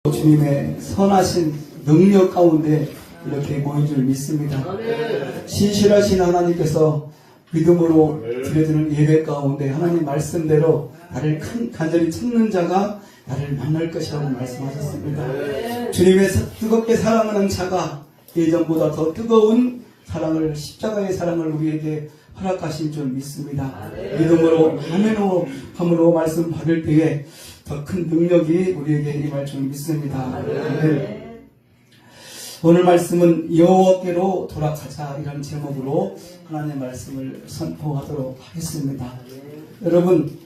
주님의 선하신 능력 가운데 이렇게 모인 줄 믿습니다. 신실하신 하나님께서 믿음으로 드려지는 예배 가운데 하나님 말씀대로 나를 간절히 찾는 자가 나를 만날 것이라고 말씀하셨습니다. 주님의 뜨겁게 사랑하는 자가 예전보다 더 뜨거운 사랑을, 십자가의 사랑을 우리에게 허락하신 줄 믿습니다. 믿음으로 아멘으로 말씀 받을 때에 더 큰 능력이 우리에게 임할 줄 믿습니다. 네. 오늘 말씀은 여호와께로 돌아가자 이라는 제목으로 하나님의 말씀을 선포하도록 하겠습니다. 여러분,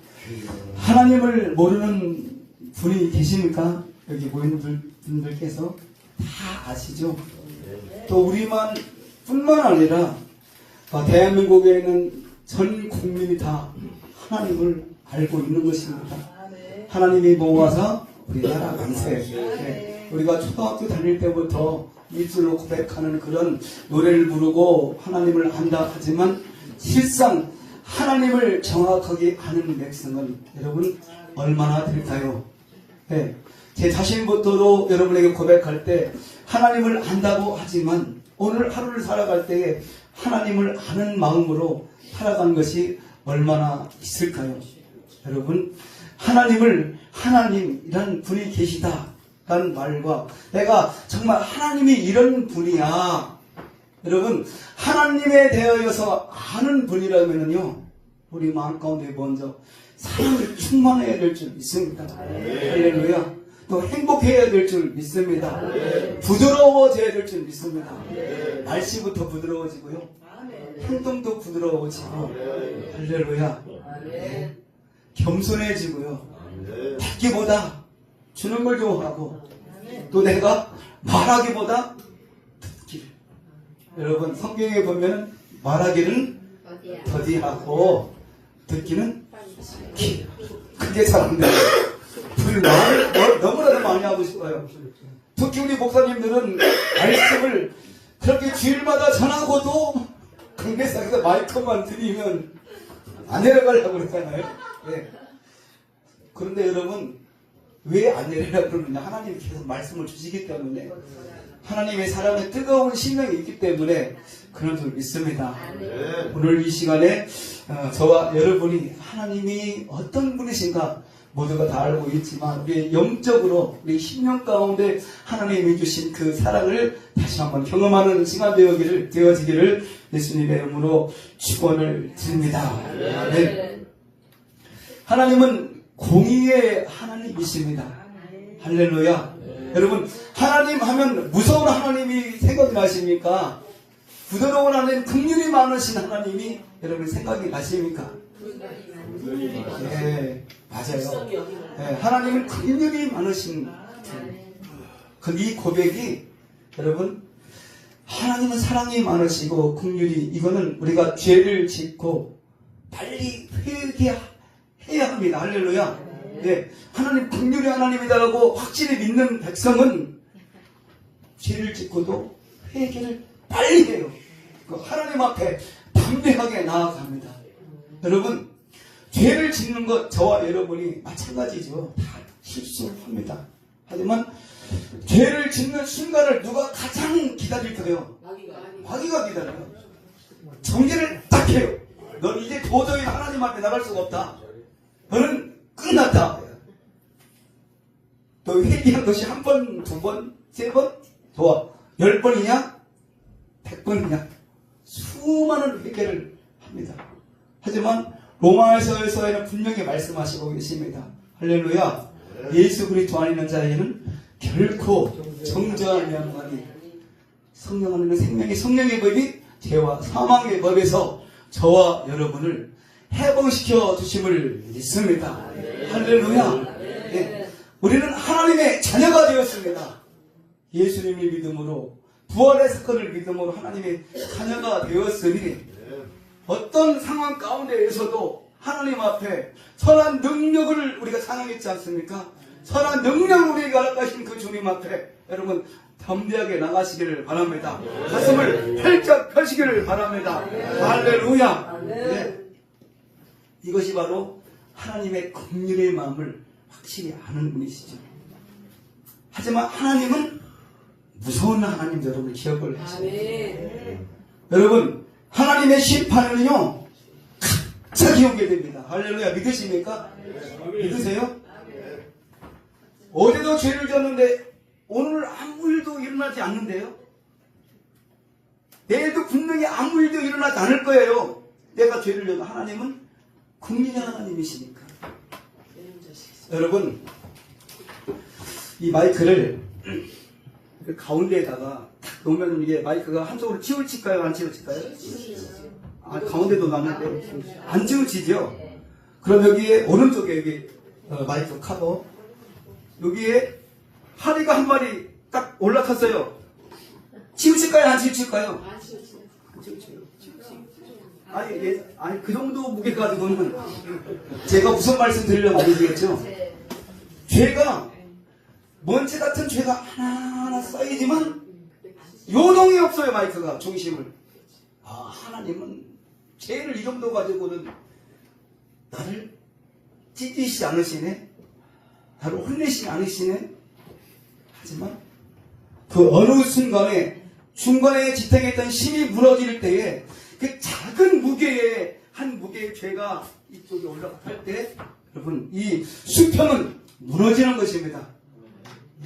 하나님을 모르는 분이 계십니까? 여기 모인 분들께서 다 아시죠? 또 우리만 뿐만 아니라 대한민국에 있는 전 국민이 다 하나님을 알고 있는 것입니다. 하나님이 보호하사 우리나라 만세. 네. 우리가 초등학교 다닐 때부터 입술로 고백하는 그런 노래를 부르고 하나님을 안다 하지만 실상 하나님을 정확하게 아는 백성은 여러분 얼마나 될까요? 네. 제 자신부터도 여러분에게 고백할 때 하나님을 안다고 하지만 오늘 하루를 살아갈 때에 하나님을 아는 마음으로 살아간 것이 얼마나 있을까요? 여러분, 하나님이란 분이 계시다라는 말과 내가 정말 하나님이 이런 분이야. 여러분, 하나님에 대하여서 아는 분이라면요, 우리 마음 가운데 먼저 사랑을 충만해야 될 줄 믿습니다. 할렐루야. 또 행복해야 될 줄 믿습니다. 부드러워져야 될 줄 믿습니다. 말씨부터 부드러워지고요. 행동도 부드러워지고, 할렐루야. 네. 겸손해지고요. 받기보다 주는 걸 좋아하고, 또 내가 말하기보다 듣기를. 여러분, 성경에 보면 말하기는 더디하고 듣기는 기. 그게 사람들 불말 너무나도 많이 하고 싶어요. 특히 우리 목사님들은 말씀을 그렇게 주일마다 전하고도 강대상에서 마이크만 드리면 안 내려가려고 그러잖아요. 네. 그런데 여러분, 왜 안 내려가려고 그러느냐? 하나님이 계속 말씀을 주시기 때문에, 하나님의 사랑에 뜨거운 심령이 있기 때문에 그런 줄 믿습니다. 오늘 이 시간에 저와 여러분이 하나님이 어떤 분이신가 모두가 다 알고 있지만 우리 영적으로 우리 심령 가운데 하나님이 주신 그 사랑을 다시 한번 경험하는 시간 되어지기를 예수님의 이름으로 축원을 드립니다. 네. 하나님은 공의의 하나님이십니다. 할렐루야. 여러분, 하나님 하면 무서운 하나님이 생각이 나십니까? 부드러운 하나님, 긍휼이 많으신 하나님이 여러분 생각이 나십니까? 네, 맞아요. 네, 하나님은 긍휼이 많으신 이 고백이 여러분, 하나님은 사랑이 많으시고 긍휼이, 이거는 우리가 죄를 짓고 빨리 회개해야 합니다. 할렐루야. 네, 하나님 긍휼의 하나님이다라고 확실히 믿는 백성은 죄를 짓고도 회개를 빨리 해요. 그 하나님 앞에 담대하게 나아갑니다. 여러분, 죄를 짓는 것 저와 여러분이 마찬가지죠. 다 실수합니다. 하지만 죄를 짓는 순간을 누가 가장 기다릴까요? 마귀가 기다려요. 정죄를 딱 해요. 넌 이제 도저히 하나님 앞에 나갈 수가 없다. 너는 끝났다. 또 회개한 것이 한 번, 두 번, 세 번, 좋아. 10번이냐? 100번이냐? 수많은 회개를 합니다. 하지만 로마서에서는 분명히 말씀하시고 계십니다. 할렐루야. 예수 그리스도 안에 있는 자에게는 결코 정죄함이 없나니 성령 안에는 생명이, 성령의 법이 죄와 사망의 법에서 저와 여러분을 해방시켜 주심을 믿습니다. 할렐루야. 네. 우리는 하나님의 자녀가 되었습니다. 예수님의 믿음으로, 부활의 사건을 믿음으로 하나님의 자녀가 되었으니 어떤 상황 가운데에서도 하나님 앞에 선한 능력을 우리가 찬양했지 않습니까? 선한 능력을 우리에게 허락하신 그 주님 앞에 여러분 담대하게 나가시기를 바랍니다. 가슴을 활짝 펴시기를 바랍니다. 할렐루야. 네. 이것이 바로 하나님의 긍휼의 마음을 확실히 아는 분이시죠. 하지만 하나님은 무서운 하나님, 여러분 기억을 하시고 여러분 하나님의 심판은요 갑자기 오게 됩니다. 할렐루야. 믿으십니까? 믿으세요? 어제도 죄를 졌는데 오늘 아무 일도 일어나지 않는데요. 내일도 분명히 아무 일도 일어나지 않을 거예요. 내가 죄를 져도 하나님은 국민의 하나님이시니까. 여러분 이 마이크를 그 가운데에다가 놓으면 이게 마이크가 한쪽으로 치우칠까요? 안 치우칠까요? 아, 가운데도 놨는데 안 치우치죠? 그럼 여기에 오른쪽에 여기 마이크 커버 여기에 하리가 한 마리 딱 올라탔어요. 치우칠까요? 안 치우칠까요? 안 치우쳐요. 아니 그 정도 무게 가지고는 제가 무슨 말씀 드리려고 아니겠죠? 죄가 먼지 같은 죄가 하나하나 쌓이지만 요동이 없어요. 마이크가 중심을. 아, 하나님은 죄를 이 정도 가지고는 나를 찢으시지 않으시네, 나를 혼내시지 않으시네. 하지만 그 어느 순간에 중간에 지탱했던 힘이 무너질 때에 그 작은 무게의 한 무게의 죄가 이쪽에 올라갈 때 여러분 이 수평은 무너지는 것입니다.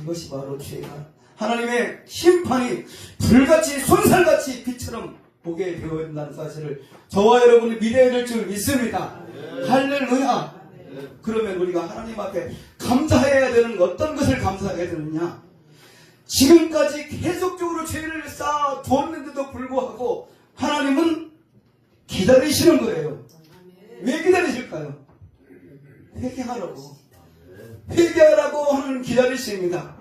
이것이 바로 죄가 하나님의 심판이 불같이 손살같이 빛처럼 보게 되어 있다는 사실을 저와 여러분이 믿어야 될 줄 믿습니다. 할렐루야. 그러면 우리가 하나님 앞에 감사해야 되는 어떤 것을 감사해야 되느냐? 지금까지 계속적으로 죄를 쌓아 두었는데도 불구하고 하나님은 기다리시는 거예요. 왜 기다리실까요? 회개하라고. 회개하라고 하나님 기다리십니다.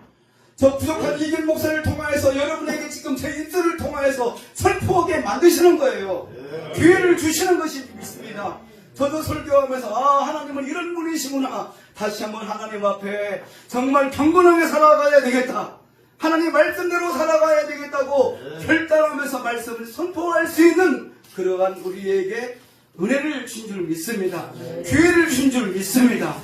저 부족한 이길 목사를 통하여서 여러분에게 지금 제 입술을 통하여서 설포하게 만드시는 거예요. 기회를 주시는 것이 믿습니다. 저도 설교하면서 하나님은 이런 분이시구나. 다시 한번 하나님 앞에 정말 경건하게 살아가야 되겠다. 하나님 말씀대로 살아가야 되겠다고 결단하면서 말씀을 선포할 수 있는 그러한 우리에게 은혜를 준 줄 믿습니다. 기회를 준 줄 믿습니다.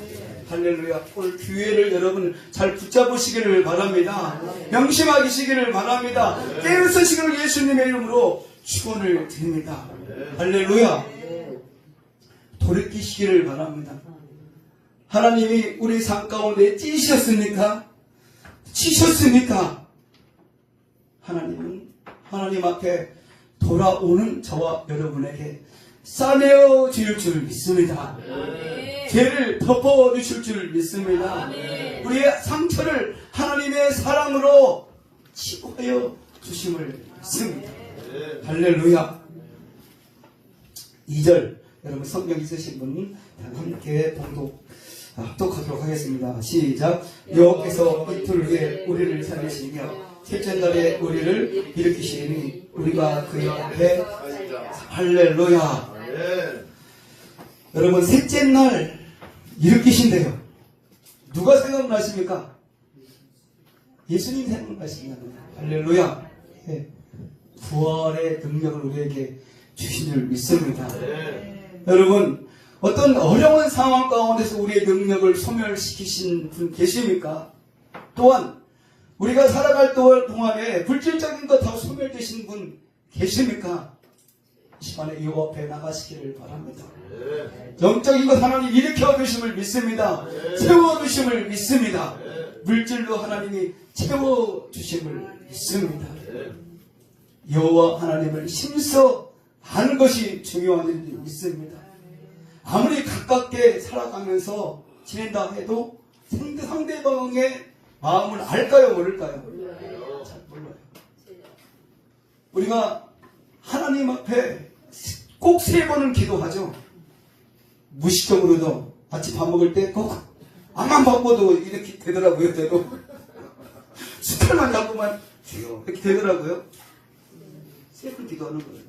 할렐루야. 오늘 기회를 여러분 잘 붙잡으시기를 바랍니다. 명심하시기를 바랍니다. 깨우치시기를 예수님의 이름으로 축원을 드립니다. 할렐루야. 돌이키시기를 바랍니다. 하나님이 우리 삶 가운데 찌셨습니까? 치셨습니까? 하나님은 하나님 앞에 돌아오는 저와 여러분에게 싸매어 주실 줄 믿습니다. 죄를 덮어주실 줄 믿습니다. 우리의 상처를 하나님의 사랑으로 치유하여 주심을 믿습니다. 할렐루야. 2절 여러분 성경 있으신 분 함께 합독하도록 하겠습니다. 시작. 여호와께서 이틀 후에 우리를 살리시며 셋째 날에 우리를 일으키시니 우리가 그 옆에 할렐루야. 여러분 셋째 날 일으키신대요. 누가 생각나십니까? 예수님 생각나십니다. 할렐루야. 부활의 능력을 우리에게 주신 줄 믿습니다. 여러분 어떤 어려운 상황 가운데서 우리의 능력을 소멸시키신 분 계십니까? 또한 우리가 살아갈 동안에 물질적인 것 다 소멸되신 분 계십니까? 이 시간에 여호와 앞에 나가시기를 바랍니다. 영적인 것 하나님 일으켜 주심을 믿습니다. 채워 주심을 믿습니다. 물질로 하나님이 채워 주심을 믿습니다. 여호와 하나님을 힘써 아는 것이 중요한 줄 믿습니다. 아무리 가깝게 살아가면서 지낸다 해도 상대방의 마음을 알까요? 모를까요? 잘 몰라요. 우리가 하나님 앞에 꼭 3번은 기도하죠. 무의식적으로도 같이 밥 먹을 때 꼭 앞만 바꿔도 이렇게 되더라고요. 저도 숟갈만 잡고만 이렇게 되더라고요. 3번 기도하는 거예요.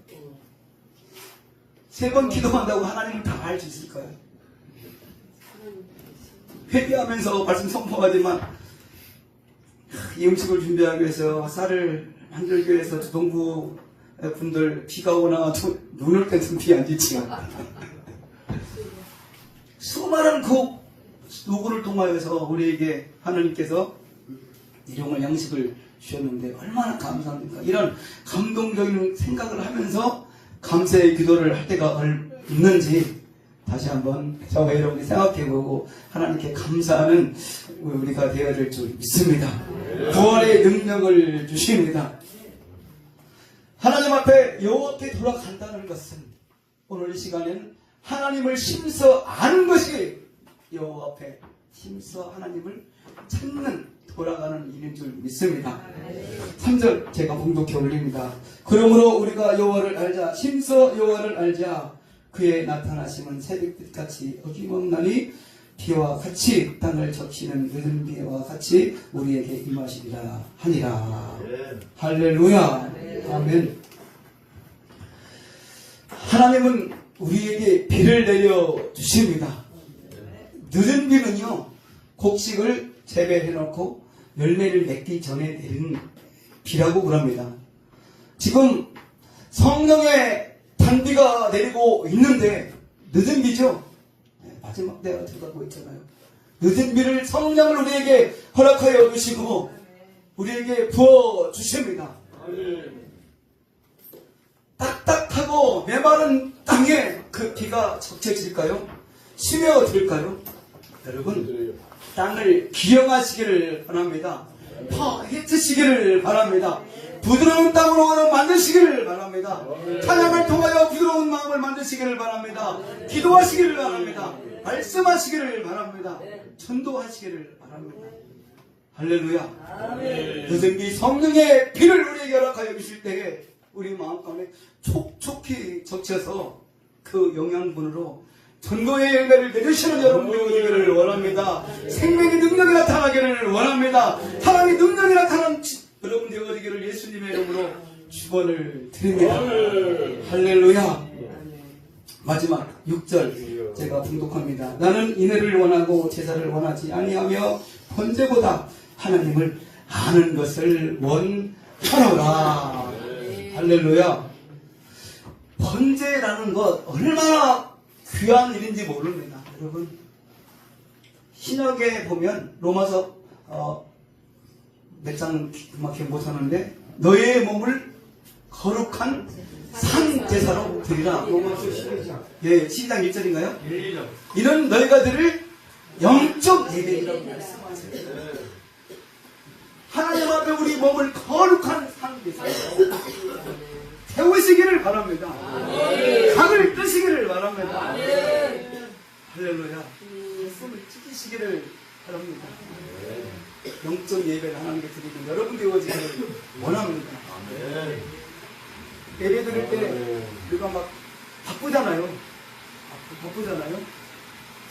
3번 기도한다고 하나님은 다 알 수 있을까요? 회개하면서 말씀 선포하지만 이 음식을 준비하기 위해서 쌀을 만들기 위해서 동부 분들 비가 오나 눈 올 때는 비 안 지치요. 수많은 그 노고를 통하여서 우리에게 하나님께서 일용할 양식을 주셨는데 얼마나 감사합니까? 이런 감동적인 생각을 하면서 감사의 기도를 할 때가 있는지 다시 한번 저와 여러분이 생각해보고 하나님께 감사하는 우리가 되어야 될 줄 믿습니다. 구원의 능력을 주십니다. 하나님 앞에 여호와 앞에 돌아간다는 것은 오늘 이 시간에는 하나님을 심서 아는 것이 여호와 앞에 심서 하나님을 찾는 돌아가는 일인 줄 믿습니다. 3절 제가 봉독해 올립니다. 그러므로 우리가 여호와를 알자 심서 여호와를 알자 그의 나타나심은 새벽빛같이 어김없나니 비와 같이 땅을 적시는 늦은 비와 같이 우리에게 임하시리라 하니라. 할렐루야. 아멘. 하나님은 우리에게 비를 내려 주십니다. 늦은 비는요, 곡식을 재배해 놓고 열매를 맺기 전에 내리는 비라고 그럽니다. 지금 성령의 단비가 내리고 있는데 늦은 비죠? 마지막 때가 들어가고 있잖아요. 늦은 비를 성령을 우리에게 허락하여 주시고 우리에게 부어 주십니다. 딱딱하고 메마른 땅에 그 비가 적셔질까요? 스며들까요? 여러분, 땅을 기영하시기를 바랍니다. 파헤치시기를 바랍니다. 부드러운 땅으로 만드시기를 바랍니다. 찬양을 통하여 부드러운 마음을 만드시기를 바랍니다. 기도하시기를 바랍니다. 말씀하시기를 바랍니다. 전도하시기를 바랍니다. 할렐루야. 늦은 비 성령의 비를 우리에게 허락하여 주실 때에 우리 마음 가운데 촉촉히 적셔서 그 영양분으로 전도의 열매를 내주시는 여러분들이 되기를 원합니다. 생명의 능력이 나타나기를 원합니다. 하나님의 능력이 나타나는 여러분 되어지기를 예수님의 이름으로 축원을 드립니다. 할렐루야. 마지막 6절 제가 봉독합니다. 나는 인애를 원하고 제사를 원하지 아니하며 번제보다 하나님을 아는 것을 원하노라. 할렐루야. 번제라는 것 얼마나 귀한 일인지 모릅니다. 여러분, 신약에 보면 로마서 몇 장밖에 못하는데 너의 몸을 거룩한 상제사로 드리라. 로마서 12장. 예, 12장 1절인가요? 1절. 이는 너희가 드릴 영적 예배라고 말씀하세요. 하나님 앞에 우리 몸을 거룩한 상제사로 태우시기를 바랍니다. 강을 뜨시기를 바랍니다. 할렐루야. 숨을 찢으시기를 바랍니다. 영적 예배를 하나님께 드리고 여러분 되어지기를 원합니다. 예배 드릴 때 우리가 막 바쁘잖아요. 바쁘잖아요.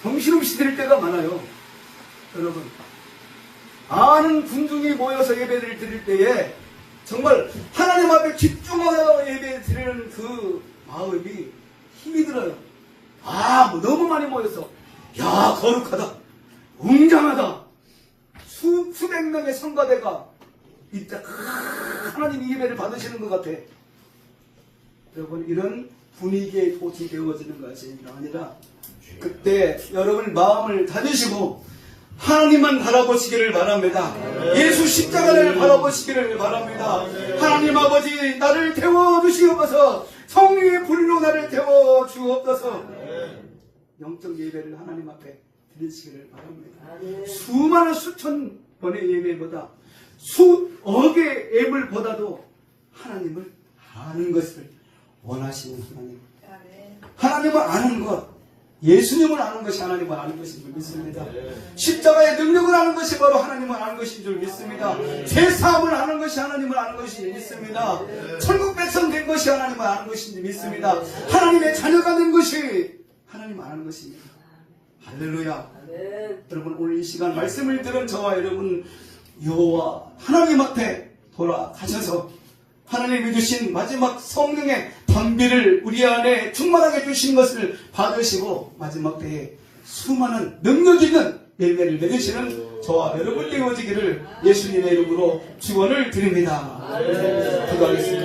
정신없이 드릴 때가 많아요. 여러분, 많은 군중이 모여서 예배를 드릴 때에 정말 하나님 앞에 집중하여 예배 드리는 그 마음이 힘이 들어요. 뭐 너무 많이 모여서 야, 거룩하다, 웅장하다, 수백 명의 성가대가 있다. 하나님이 예배를 받으시는 것 같아. 여러분, 이런 분위기에 도치 되어지는 것이 아니라 그때 여러분 마음을 다지시고 하나님만 바라보시기를 바랍니다. 예수 십자가를 바라보시기를 바랍니다. 하나님 아버지, 나를 태워주시옵소서. 성령의 불로 나를 태워주옵소서. 영적 예배를 하나님 앞에 드리시기를 바랍니다. 수많은 수천 번의 예배보다 수억의 예물보다도 하나님을 아는 것을 원하시는 하나님. 하나님을 아는 것, 예수님을 아는 것이 하나님을 아는 것인 줄 믿습니다. 십자가의 능력을 아는 것이 바로 하나님을 아는 것인 줄 믿습니다. 죄사함을 아는 것이 하나님을 아는 것인 줄 믿습니다. 천국 백성 된 것이 하나님을 아는 것인 줄 믿습니다. 하나님의 자녀가 된 것이 하나님을 아는 것입니다. 할렐루야. 여러분, 오늘 이 시간 말씀을 들은 저와 여러분 여호와 하나님 앞에 돌아가셔서 하나님이 주신 마지막 성령의 단비를 우리 안에 충만하게 주신 것을 받으시고 마지막 때에 수많은 능력 있는 열매를 맺으시는 저와 여러분 되어지기를 예수님의 이름으로 축원을 드립니다. 기도하겠습니다.